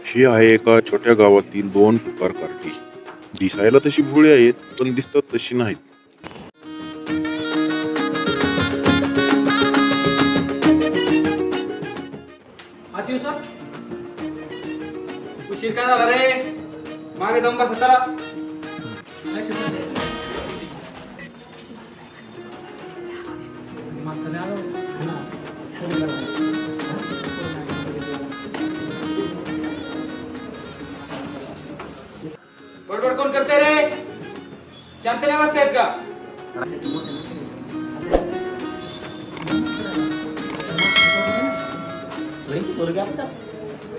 ही आहे एका छोट्या गावातील दोन टुकार कार्टी. दिसायला तशी भोळी आहेत, पण दिसतात तशी नाहीत. हा दिवसात उशीर काय झाला रे? मागे दम बस चला. बडबड कोण करते रे? शांत नाही वाजतायत का?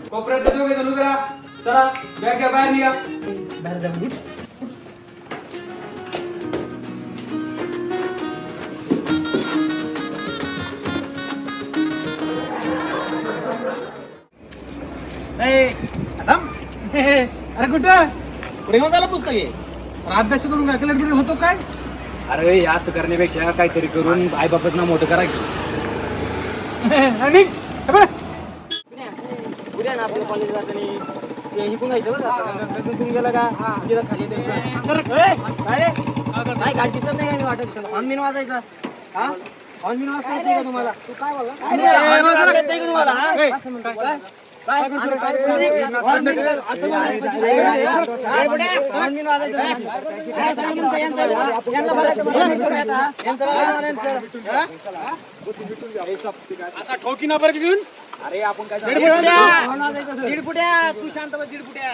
कोपऱ्यात दोघे जण उभे राहा. चला बॅग घ्या, बाहेर निघा. अरे कुठं पुढे घेऊन झाला पुस्तक आहे. अभ्यास करून काय कलेक्टर होतो काय? अरे हे असं करण्यापेक्षा काहीतरी करून आई बापाचं नाव मोठं करा. आणि उद्या ना आपल्या कॉलेज जाताना इकून जायचं बरं तुम्ही गेला का तिथं खाली सर काय गाडी दिसत नाही काय वाटत ऑनलाईन वाजायचा हा ऑनलाईन वाजता येते का तुम्हाला तू काय बोला तुम्हाला आता ठोकी ना परत घेऊन. अरे आपण काय दीड फुट्या तू शांत बस. दीड फुट्या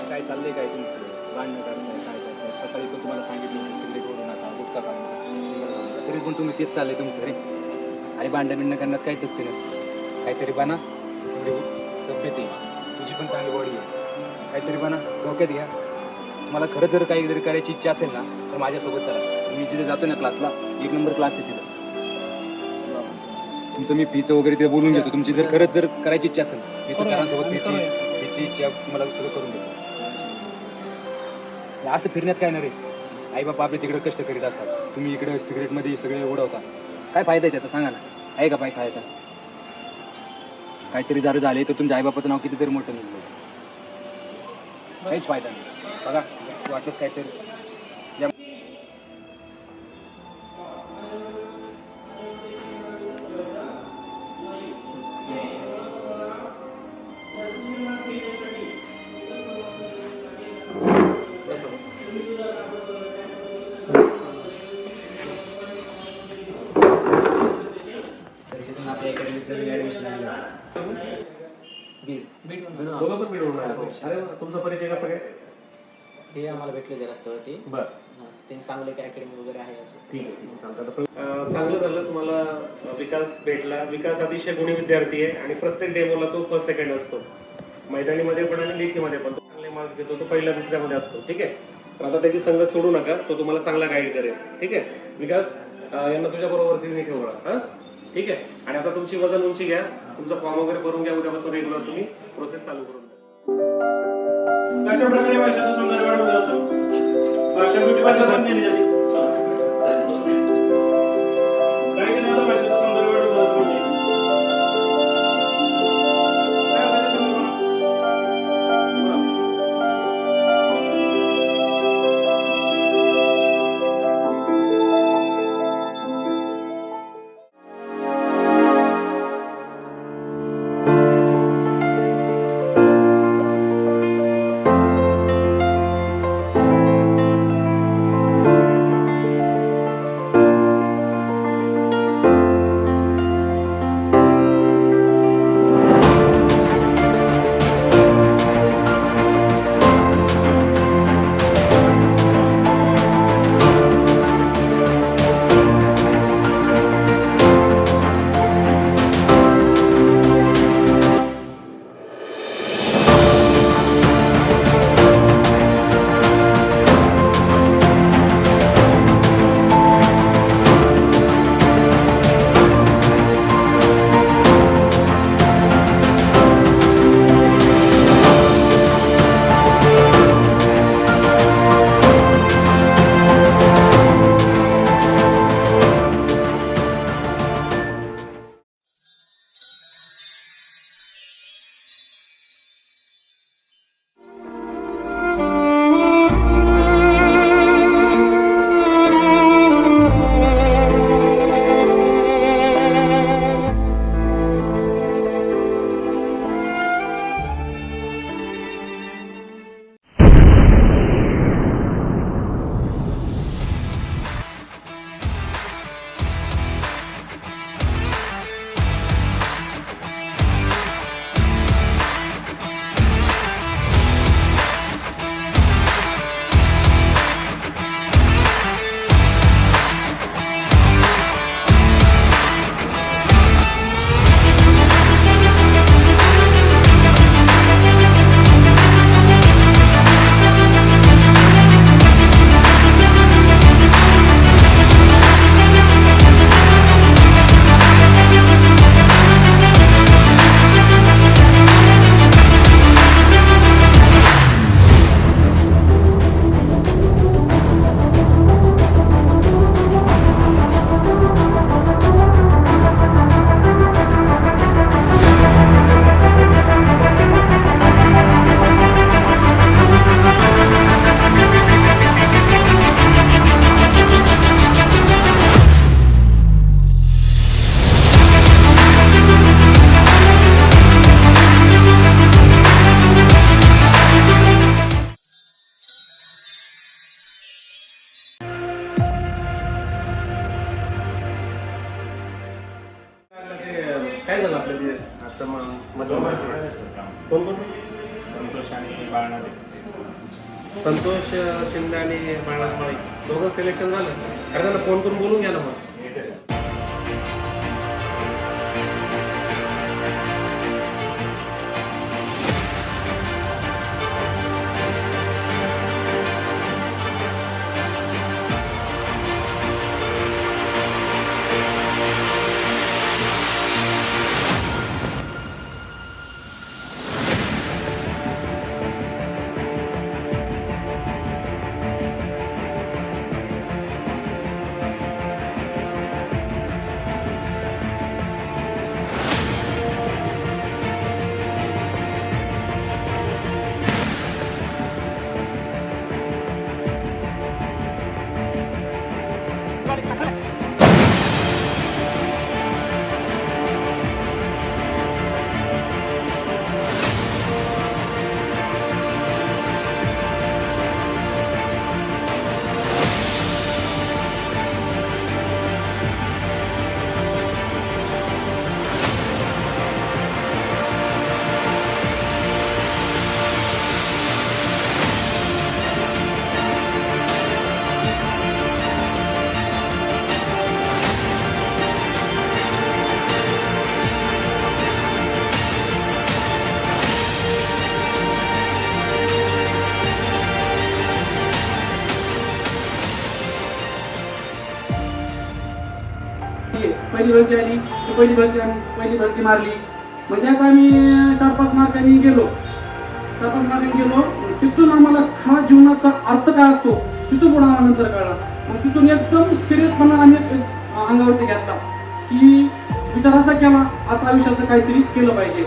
काय चाललंय काय तुमचं भांडणं करणं काय काय सकाळी पण तुम्हाला सांगितलं सिगरेट ओढू नका गुटखा खाऊ नका तरी पण तुम्ही तेच चाललंय तुमचं रे. अरे भांडण बिंडणं करण्यात काही तृप्ती नसतं. काहीतरी बना तब्येत आहे तुझी पण चांगली बॉडी आहे. काहीतरी बना डोक्यात घ्या. मला खरं जर काहीतरी करायची इच्छा असेल ना तर माझ्यासोबत चला. मी जिथे जातो ना क्लासला 1 नंबर क्लास आहे तिथं. तुमचं मी फीचं वगैरे ते बोलून घेतो. तुमची जर खरंच जर करायची इच्छा असेल मी तर सरांसोबत फीची इच्छा तुम्हाला सगळं करून देतो. असं फिरण्यात काय नाही रे. आई बाबा आपले तिकडे कष्ट करीत असतात. तुम्ही इकडे सिगरेटमध्ये सगळे उडवता. काय फायदा आहे त्याचा सांगा ना. आहे का काय फायदा? काहीतरी जर झाले तर तुमच्या आईबापाचं नाव कितीतरी मोठं निघलं. काहीच फायदा नाही. बघा वाटलंच काहीतरी तुमचा परिचय कसा काय? हे आम्हाला भेटले जरा स्थळ ते बरं त्यांनी सांगले की अकॅडमी वगैरे आहे असं. ठीक आहे चालतं. चांगलं झालं तुम्हाला विकास भेटला. विकास अतिशय गुणी विद्यार्थी आहे आणि प्रत्येक डेमोला तो फर्स्ट सेकंड असतो. मैदानीमध्ये पण आणि लेखीमध्ये पण तो चांगले मार्क्स घेतो. तो पहिल्या दुसऱ्यामध्ये असतो. ठीक आहे. तर आता त्याची संगत सोडू नका. तो तुम्हाला चांगला गाईड करेल. ठीक आहे विकास यांना तुझ्या बरोबर ठेवू. हा ठीक आहे. आणि आता तुमची वजन उंची घ्या. तुमचा फॉर्म वगैरे भरून घ्या. उद्यापासून रेग्युलर तुम्ही प्रोसेस चालू करून द्या. कशा प्रकारे भाषेचा सौंदर्य वाढवला जातो? भाषा ब्युटी पार्लर नेली जाते. काय केलं जातं भाषेचं सौंदर्य वाढवलं जातं म्हणजे? काय होतं ते समजून घ्या. आता कोण कोण? संतोष आणि बाळनाथ. संतोष शिंदे आणि बाळनाथ माळी दोघं सिलेक्शन झालं. अरे त्यांना फोन करून बोलून घ्या ना मग. पहिली भरती आली ती पहिली भरती मारली. म्हणजे आता आम्ही 4-5 मार्कांनी गेलो. तिथून आम्हाला खरा जीवनाचा अर्थ काय असतो तिथून पुढे आम्हाला नंतर कळला. मग तिथून एकदम सिरियसपणा आम्ही अंगावरती घेतला की विचार असा केला आता आयुष्याचं काहीतरी केलं पाहिजे.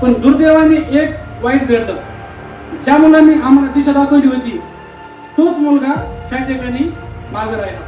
पण दुर्दैवाने एक वाईट घडलं. ज्या मुलांनी आम्हाला दिशा दाखवली होती तोच मुलगा त्या ठिकाणी मागे राहिला.